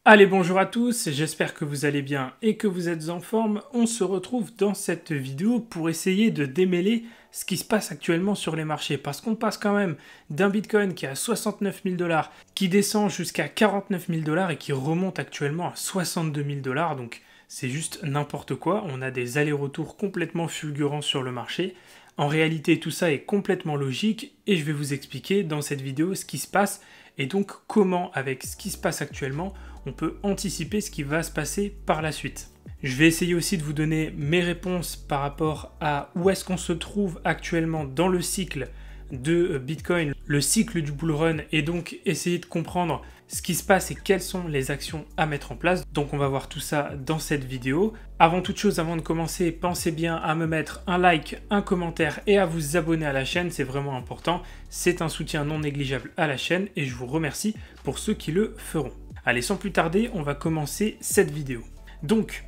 Allez, bonjour à tous, j'espère que vous allez bien et que vous êtes en forme. On se retrouve dans cette vidéo pour essayer de démêler ce qui se passe actuellement sur les marchés. Parce qu'on passe quand même d'un Bitcoin qui est à 69 000 $, qui descend jusqu'à 49 000 $ et qui remonte actuellement à 62 000 $. Donc c'est juste n'importe quoi. On a des allers-retours complètement fulgurants sur le marché. En réalité, tout ça est complètement logique et je vais vous expliquer dans cette vidéo ce qui se passe et donc comment, avec ce qui se passe actuellement, on peut anticiper ce qui va se passer par la suite. Je vais essayer aussi de vous donner mes réponses par rapport à où est-ce qu'on se trouve actuellement dans le cycle de Bitcoin, le cycle du bull run, et donc essayer de comprendre ce qui se passe et quelles sont les actions à mettre en place. Donc on va voir tout ça dans cette vidéo. Avant toute chose, avant de commencer, pensez bien à me mettre un like, un commentaire et à vous abonner à la chaîne, c'est vraiment important. C'est un soutien non négligeable à la chaîne et je vous remercie pour ceux qui le feront. Allez, sans plus tarder, on va commencer cette vidéo. Donc,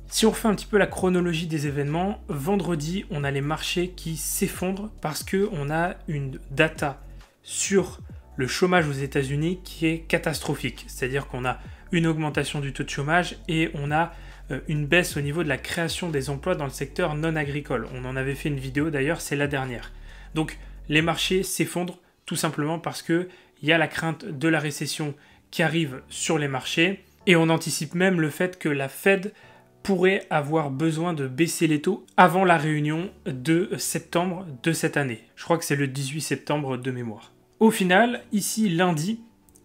si on refait un petit peu la chronologie des événements, vendredi, on a les marchés qui s'effondrent parce qu'on a une data sur le chômage aux États-Unis qui est catastrophique. C'est-à-dire qu'on a une augmentation du taux de chômage et on a une baisse au niveau de la création des emplois dans le secteur non agricole. On en avait fait une vidéo d'ailleurs, c'est la dernière. Donc, les marchés s'effondrent tout simplement parce qu'il y a la crainte de la récession qui arrive sur les marchés et on anticipe même le fait que la Fed pourrait avoir besoin de baisser les taux avant la réunion de septembre de cette année. Je crois que c'est le 18 septembre de mémoire. Au final, ici lundi,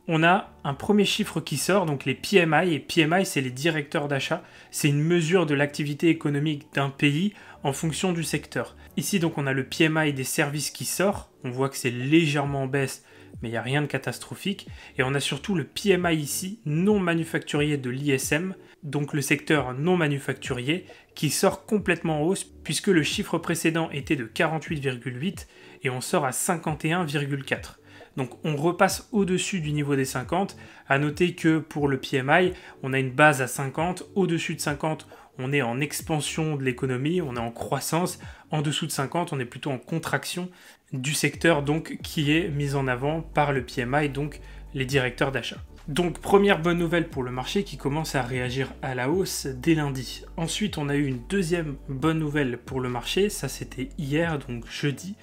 on a un premier chiffre qui sort, donc les PMI, et PMI c'est les directeurs d'achat, c'est une mesure de l'activité économique d'un pays en fonction du secteur. Ici donc on a le PMI des services qui sort, on voit que c'est légèrement en baisse, mais il n'y a rien de catastrophique. Et on a surtout le PMI ici, non manufacturier de l'ISM, donc le secteur non manufacturier, qui sort complètement en hausse, puisque le chiffre précédent était de 48,8 et on sort à 51,4. Donc on repasse au-dessus du niveau des 50. À noter que pour le PMI, on a une base à 50. Au-dessus de 50, on est en expansion de l'économie, on est en croissance. En dessous de 50, on est plutôt en contraction du secteur donc qui est mis en avant par le PMI, donc les directeurs d'achat. Donc première bonne nouvelle pour le marché qui commence à réagir à la hausse dès lundi. Ensuite, on a eu une deuxième bonne nouvelle pour le marché, ça c'était hier, donc jeudi,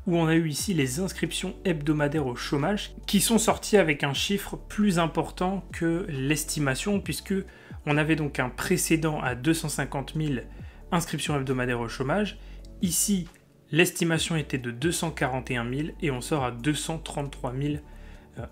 où on a eu ici les inscriptions hebdomadaires au chômage qui sont sorties avec un chiffre plus important que l'estimation, puisque on avait donc un précédent à 250 000 inscriptions hebdomadaires au chômage. Ici, l'estimation était de 241 000 et on sort à 233 000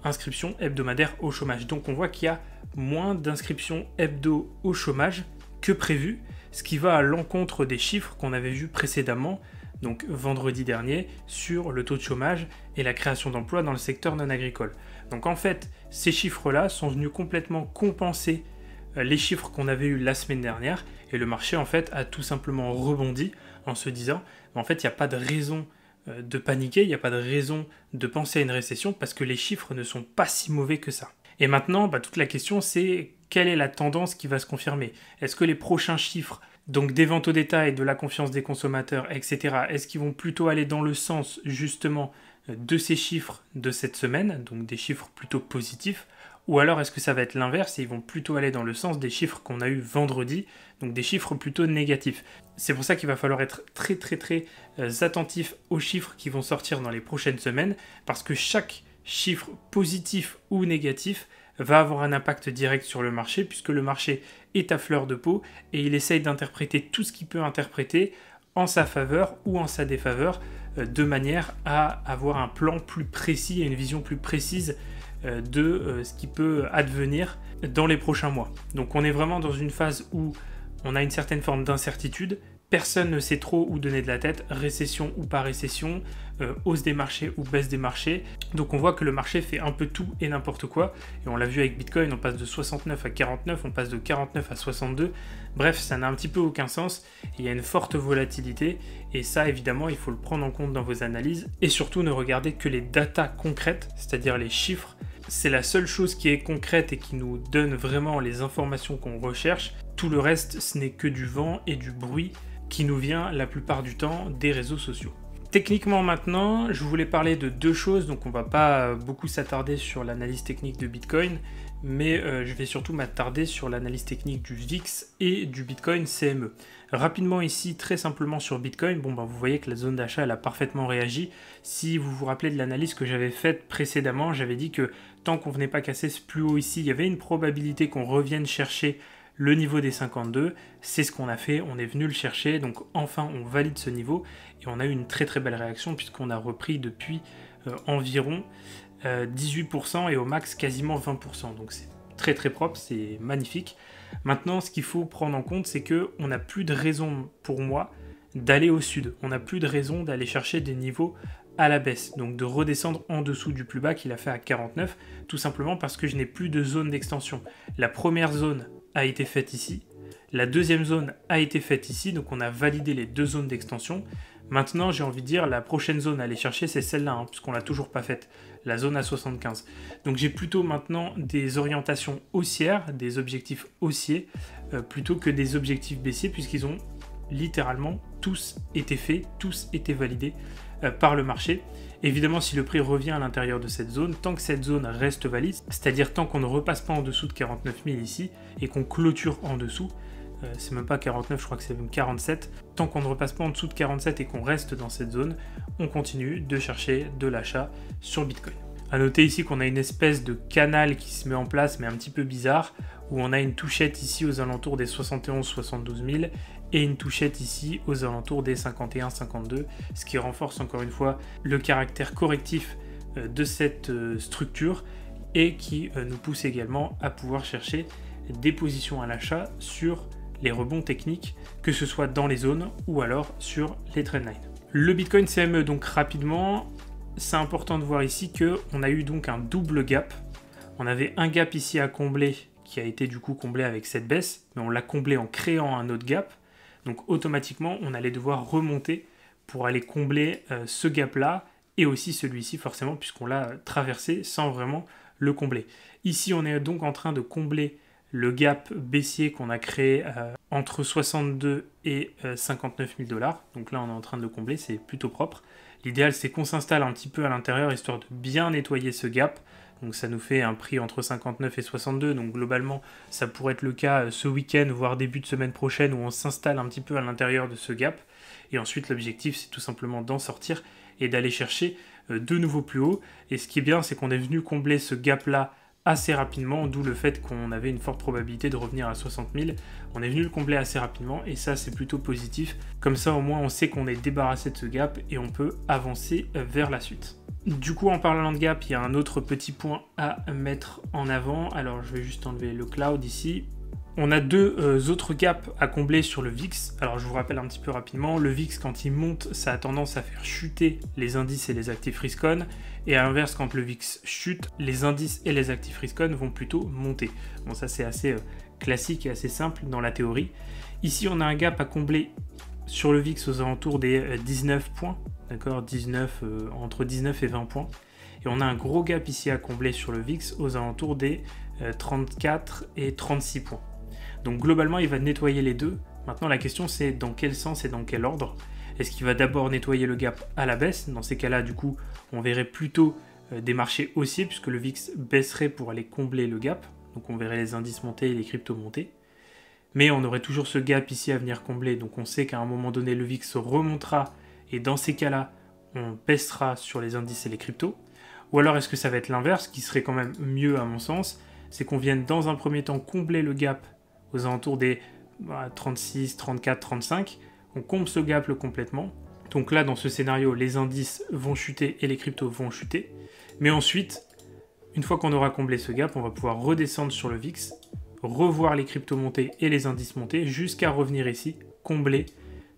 inscriptions hebdomadaires au chômage. Donc on voit qu'il y a moins d'inscriptions hebdo au chômage que prévu, ce qui va à l'encontre des chiffres qu'on avait vus précédemment, donc vendredi dernier, sur le taux de chômage et la création d'emplois dans le secteur non agricole. Donc en fait, ces chiffres-là sont venus complètement compenser les chiffres qu'on avait eus la semaine dernière et le marché en fait a tout simplement rebondi en se disant en fait il n'y a pas de raison de paniquer, il n'y a pas de raison de penser à une récession parce que les chiffres ne sont pas si mauvais que ça. Et maintenant, toute la question c'est quelle est la tendance qui va se confirmer? Est-ce que les prochains chiffres, donc des ventes au détail, de la confiance des consommateurs, etc., est-ce qu'ils vont plutôt aller dans le sens justement de ces chiffres de cette semaine, donc des chiffres plutôt positifs, ou alors est-ce que ça va être l'inverse et ils vont plutôt aller dans le sens des chiffres qu'on a eu vendredi, donc des chiffres plutôt négatifs. C'est pour ça qu'il va falloir être très attentif aux chiffres qui vont sortir dans les prochaines semaines, parce que chaque chiffre positif ou négatif va avoir un impact direct sur le marché, puisque le marché est à fleur de peau et il essaye d'interpréter tout ce qu'il peut interpréter en sa faveur ou en sa défaveur, de manière à avoir un plan plus précis et une vision plus précise de ce qui peut advenir dans les prochains mois. Donc on est vraiment dans une phase où on a une certaine forme d'incertitude, personne ne sait trop où donner de la tête, récession ou pas récession, hausse des marchés ou baisse des marchés. Donc on voit que le marché fait un peu tout et n'importe quoi, et on l'a vu avec Bitcoin, on passe de 69 à 49, on passe de 49 à 62, bref ça n'a un petit peu aucun sens, il y a une forte volatilité, et ça évidemment il faut le prendre en compte dans vos analyses, et surtout ne regardez que les datas concrètes, c'est-à-dire les chiffres. C'est la seule chose qui est concrète et qui nous donne vraiment les informations qu'on recherche. Tout le reste, ce n'est que du vent et du bruit qui nous vient la plupart du temps des réseaux sociaux. Techniquement maintenant, je voulais parler de deux choses, donc on va pas beaucoup s'attarder sur l'analyse technique de Bitcoin, mais je vais surtout m'attarder sur l'analyse technique du VIX et du Bitcoin CME. Rapidement ici, très simplement sur Bitcoin, vous voyez que la zone d'achat elle a parfaitement réagi. Si vous vous rappelez de l'analyse que j'avais faite précédemment, j'avais dit que tant qu'on ne venait pas casser ce plus haut ici, il y avait une probabilité qu'on revienne chercher le niveau des 52. C'est ce qu'on a fait, on est venu le chercher, donc enfin on valide ce niveau et on a eu une très très belle réaction puisqu'on a repris depuis environ 18% et au max quasiment 20%, donc c'est très très propre, c'est magnifique. Maintenant, ce qu'il faut prendre en compte, c'est qu'on n'a plus de raison pour moi d'aller au sud, on n'a plus de raison d'aller chercher des niveaux à la baisse, donc de redescendre en dessous du plus bas qu'il a fait à 49, tout simplement parce que je n'ai plus de zone d'extension. La première zone a été faite ici, la deuxième zone a été faite ici, donc on a validé les deux zones d'extension. Maintenant, j'ai envie de dire, la prochaine zone à aller chercher, c'est celle-là, puisqu'on ne l'a toujours pas faite, la zone à 75. Donc j'ai plutôt maintenant des orientations haussières, des objectifs haussiers, plutôt que des objectifs baissiers, puisqu'ils ont littéralement tous été faits, tous été validés par le marché. Évidemment, si le prix revient à l'intérieur de cette zone, tant que cette zone reste valide, c'est-à-dire tant qu'on ne repasse pas en dessous de 49 000 ici, et qu'on clôture en dessous, c'est même pas 49, je crois que c'est même 47. Tant qu'on ne repasse pas en dessous de 47 et qu'on reste dans cette zone, on continue de chercher de l'achat sur Bitcoin. A noter ici qu'on a une espèce de canal qui se met en place, mais un petit peu bizarre, où on a une touchette ici aux alentours des 71-72 000 et une touchette ici aux alentours des 51-52, ce qui renforce encore une fois le caractère correctif de cette structure et qui nous pousse également à pouvoir chercher des positions à l'achat sur les rebonds techniques, que ce soit dans les zones ou alors sur les trendlines. Le Bitcoin CME, donc rapidement, c'est important de voir ici qu'on a eu donc un double gap. On avait un gap ici à combler qui a été du coup comblé avec cette baisse, mais on l'a comblé en créant un autre gap. Donc automatiquement, on allait devoir remonter pour aller combler ce gap-là et aussi celui-ci forcément puisqu'on l'a traversé sans vraiment le combler. Ici, on est donc en train de combler le gap baissier qu'on a créé entre 62 et 59 000 $. Donc là, on est en train de le combler, c'est plutôt propre. L'idéal, c'est qu'on s'installe un petit peu à l'intérieur, histoire de bien nettoyer ce gap. Donc ça nous fait un prix entre 59 et 62. Donc globalement, ça pourrait être le cas ce week-end, voire début de semaine prochaine, où on s'installe un petit peu à l'intérieur de ce gap. Et ensuite, l'objectif, c'est tout simplement d'en sortir et d'aller chercher de nouveau plus haut. Et ce qui est bien, c'est qu'on est venu combler ce gap-là assez rapidement, d'où le fait qu'on avait une forte probabilité de revenir à 60 000. On est venu le combler assez rapidement et ça c'est plutôt positif. Comme ça au moins on sait qu'on est débarrassé de ce gap et on peut avancer vers la suite. Du coup en parlant de gap, il y a un autre petit point à mettre en avant. Alors je vais juste enlever le cloud ici. On a deux autres gaps à combler sur le VIX. Alors je vous rappelle un petit peu rapidement, le VIX quand il monte, ça a tendance à faire chuter les indices et les actifs risk-on. Et à l'inverse, quand le VIX chute, les indices et les actifs risk-on vont plutôt monter. Bon ça c'est assez classique et assez simple dans la théorie. Ici on a un gap à combler sur le VIX aux alentours des 19 points. D'accord, entre 19 et 20 points. Et on a un gros gap ici à combler sur le VIX aux alentours des 34 et 36 points. Donc globalement, il va nettoyer les deux. Maintenant, la question, c'est dans quel sens et dans quel ordre. Est-ce qu'il va d'abord nettoyer le gap à la baisse? Dans ces cas-là, du coup, on verrait plutôt des marchés haussiers, puisque le VIX baisserait pour aller combler le gap. Donc on verrait les indices monter et les cryptos monter. Mais on aurait toujours ce gap ici à venir combler. Donc on sait qu'à un moment donné, le VIX remontera. Et dans ces cas-là, on baissera sur les indices et les cryptos. Ou alors est-ce que ça va être l'inverse, qui serait quand même mieux à mon sens, c'est qu'on vienne dans un premier temps combler le gap aux alentours des 36, 34, 35. On comble ce gap complètement. Donc là, dans ce scénario, les indices vont chuter et les cryptos vont chuter. Mais ensuite, une fois qu'on aura comblé ce gap, on va pouvoir redescendre sur le VIX, revoir les cryptos monter et les indices monter, jusqu'à revenir ici, combler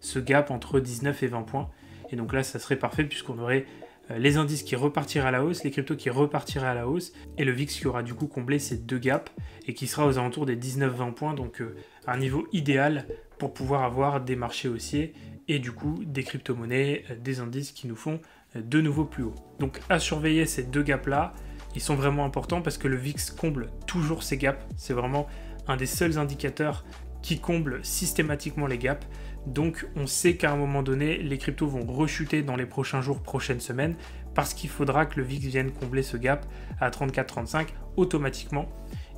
ce gap entre 19 et 20 points. Et donc là, ça serait parfait puisqu'on aurait les indices qui repartiraient à la hausse, les cryptos qui repartiraient à la hausse, et le VIX qui aura du coup comblé ces deux gaps, et qui sera aux alentours des 19-20 points, donc un niveau idéal pour pouvoir avoir des marchés haussiers, et du coup des crypto-monnaies, des indices qui nous font de nouveau plus haut. Donc à surveiller ces deux gaps-là, ils sont vraiment importants parce que le VIX comble toujours ces gaps, c'est vraiment un des seuls indicateurs qui comble systématiquement les gaps. Donc on sait qu'à un moment donné, les cryptos vont rechuter dans les prochains jours, prochaines semaines, parce qu'il faudra que le VIX vienne combler ce gap à 34-35 automatiquement.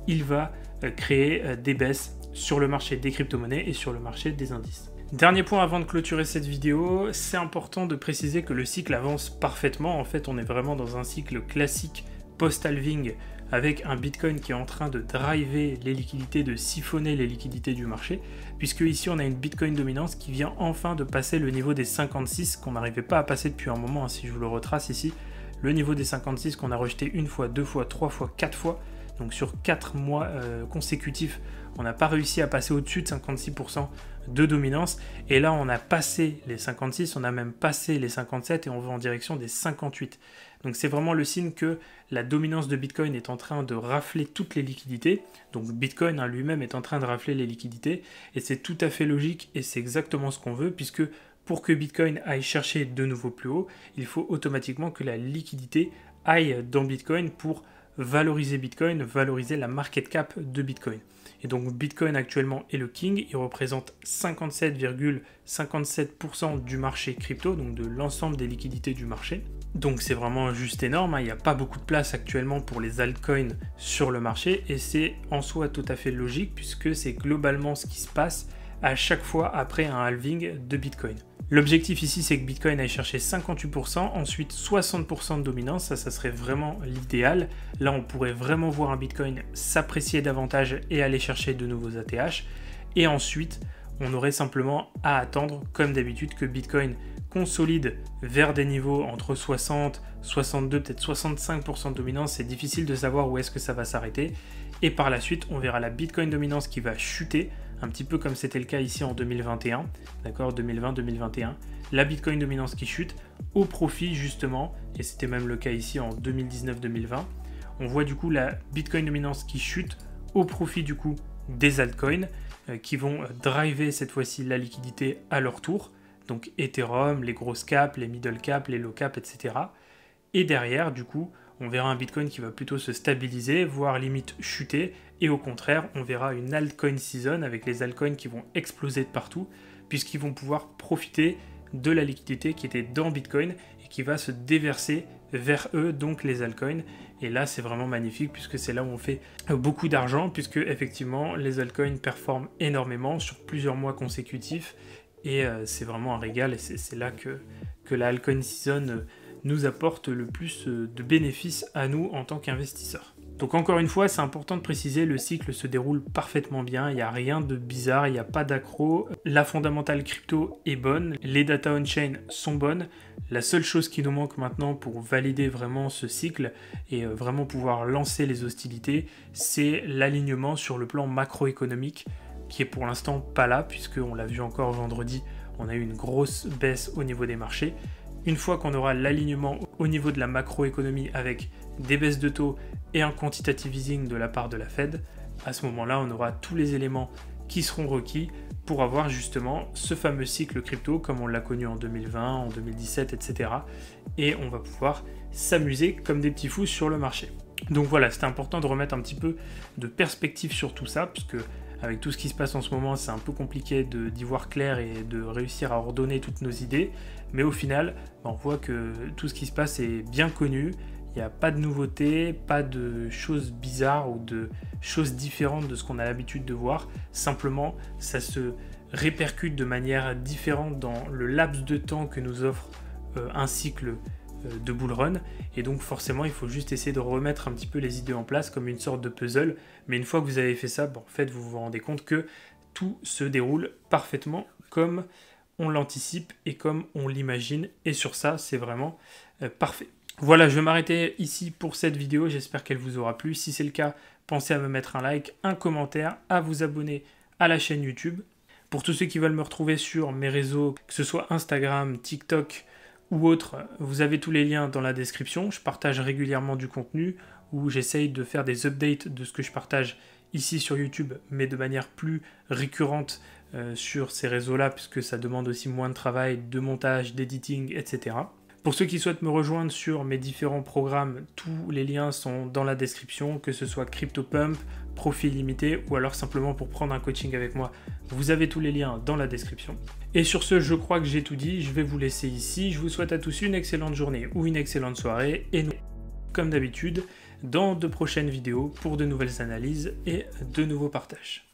il va créer des baisses sur le marché des crypto-monnaies et sur le marché des indices. Dernier point avant de clôturer cette vidéo, c'est important de préciser que le cycle avance parfaitement. En fait, on est vraiment dans un cycle classique post-halving avec un Bitcoin qui est en train de driver les liquidités, de siphonner les liquidités du marché, puisque ici on a une Bitcoin dominance qui vient enfin de passer le niveau des 56 qu'on n'arrivait pas à passer depuis un moment, hein, si je vous le retrace ici, le niveau des 56 qu'on a rejeté une fois, deux fois, trois fois, quatre fois, donc sur 4 mois consécutifs, on n'a pas réussi à passer au-dessus de 56% de dominance, et là on a passé les 56, on a même passé les 57 et on va en direction des 58. Donc c'est vraiment le signe que la dominance de Bitcoin est en train de rafler toutes les liquidités, donc Bitcoin lui-même est en train de rafler les liquidités, et c'est tout à fait logique et c'est exactement ce qu'on veut, puisque pour que Bitcoin aille chercher de nouveau plus haut, il faut automatiquement que la liquidité aille dans Bitcoin pour valoriser Bitcoin, valoriser la market cap de Bitcoin. Et donc Bitcoin actuellement est le king, il représente 57,57% du marché crypto, donc de l'ensemble des liquidités du marché. Donc c'est vraiment juste énorme, hein. Il n'y a pas beaucoup de place actuellement pour les altcoins sur le marché, et c'est en soi tout à fait logique puisque c'est globalement ce qui se passe à chaque fois après un halving de Bitcoin. L'objectif ici, c'est que Bitcoin aille chercher 58%, ensuite 60% de dominance, ça serait vraiment l'idéal. Là, on pourrait vraiment voir un Bitcoin s'apprécier davantage et aller chercher de nouveaux ATH. Et ensuite, on aurait simplement à attendre, comme d'habitude, que Bitcoin consolide vers des niveaux entre 60, 62, peut-être 65% de dominance. C'est difficile de savoir où est-ce que ça va s'arrêter. Et par la suite, on verra la Bitcoin dominance qui va chuter, un petit peu comme c'était le cas ici en 2021, d'accord, 2020-2021, la Bitcoin dominance qui chute au profit justement, et c'était même le cas ici en 2019-2020, on voit du coup la Bitcoin dominance qui chute au profit du coup des altcoins qui vont driver cette fois-ci la liquidité à leur tour, donc Ethereum, les grosses caps, les middle caps, les low caps, etc. Et derrière, du coup, on verra un Bitcoin qui va plutôt se stabiliser, voire limite chuter, et au contraire, on verra une altcoin season avec les altcoins qui vont exploser de partout, puisqu'ils vont pouvoir profiter de la liquidité qui était dans Bitcoin et qui va se déverser vers eux, donc les altcoins. Et là, c'est vraiment magnifique, puisque c'est là où on fait beaucoup d'argent, puisque effectivement, les altcoins performent énormément sur plusieurs mois consécutifs, et c'est vraiment un régal, et c'est là que la altcoin season nous apporte le plus de bénéfices à nous en tant qu'investisseurs. Donc encore une fois, c'est important de préciser, le cycle se déroule parfaitement bien, il n'y a rien de bizarre, il n'y a pas d'accro, la fondamentale crypto est bonne, les data on-chain sont bonnes, la seule chose qui nous manque maintenant pour valider vraiment ce cycle et vraiment pouvoir lancer les hostilités, c'est l'alignement sur le plan macroéconomique, qui est pour l'instant pas là, puisqu'on l'a vu encore vendredi, on a eu une grosse baisse au niveau des marchés. Une fois qu'on aura l'alignement au niveau de la macroéconomie avec des baisses de taux et un quantitative easing de la part de la Fed, à ce moment-là, on aura tous les éléments qui seront requis pour avoir justement ce fameux cycle crypto comme on l'a connu en 2020, en 2017, etc. Et on va pouvoir s'amuser comme des petits fous sur le marché. Donc voilà, c'était important de remettre un petit peu de perspective sur tout ça, puisque avec tout ce qui se passe en ce moment, c'est un peu compliqué d'y voir clair et de réussir à ordonner toutes nos idées. Mais au final, on voit que tout ce qui se passe est bien connu. Il n'y a pas de nouveautés, pas de choses bizarres ou de choses différentes de ce qu'on a l'habitude de voir. Simplement, ça se répercute de manière différente dans le laps de temps que nous offre un cycle de bull run, et donc forcément il faut juste essayer de remettre un petit peu les idées en place comme une sorte de puzzle, mais une fois que vous avez fait ça, en fait vous vous rendez compte que tout se déroule parfaitement comme on l'anticipe et comme on l'imagine, et sur ça c'est vraiment parfait. Voilà, je vais m'arrêter ici pour cette vidéo, j'espère qu'elle vous aura plu. Si c'est le cas, pensez à me mettre un like, un commentaire, à vous abonner à la chaîne YouTube. Pour tous ceux qui veulent me retrouver sur mes réseaux, que ce soit Instagram, TikTok ou autre, vous avez tous les liens dans la description. Je partage régulièrement du contenu où j'essaye de faire des updates de ce que je partage ici sur YouTube, mais de manière plus récurrente sur ces réseaux-là, puisque ça demande aussi moins de travail, de montage, d'editing, etc. Pour ceux qui souhaitent me rejoindre sur mes différents programmes, tous les liens sont dans la description, que ce soit CryptoPump, Profit Illimité, ou alors simplement pour prendre un coaching avec moi, vous avez tous les liens dans la description. Et sur ce, je crois que j'ai tout dit, je vais vous laisser ici. Je vous souhaite à tous une excellente journée ou une excellente soirée, et comme d'habitude, dans de prochaines vidéos pour de nouvelles analyses et de nouveaux partages.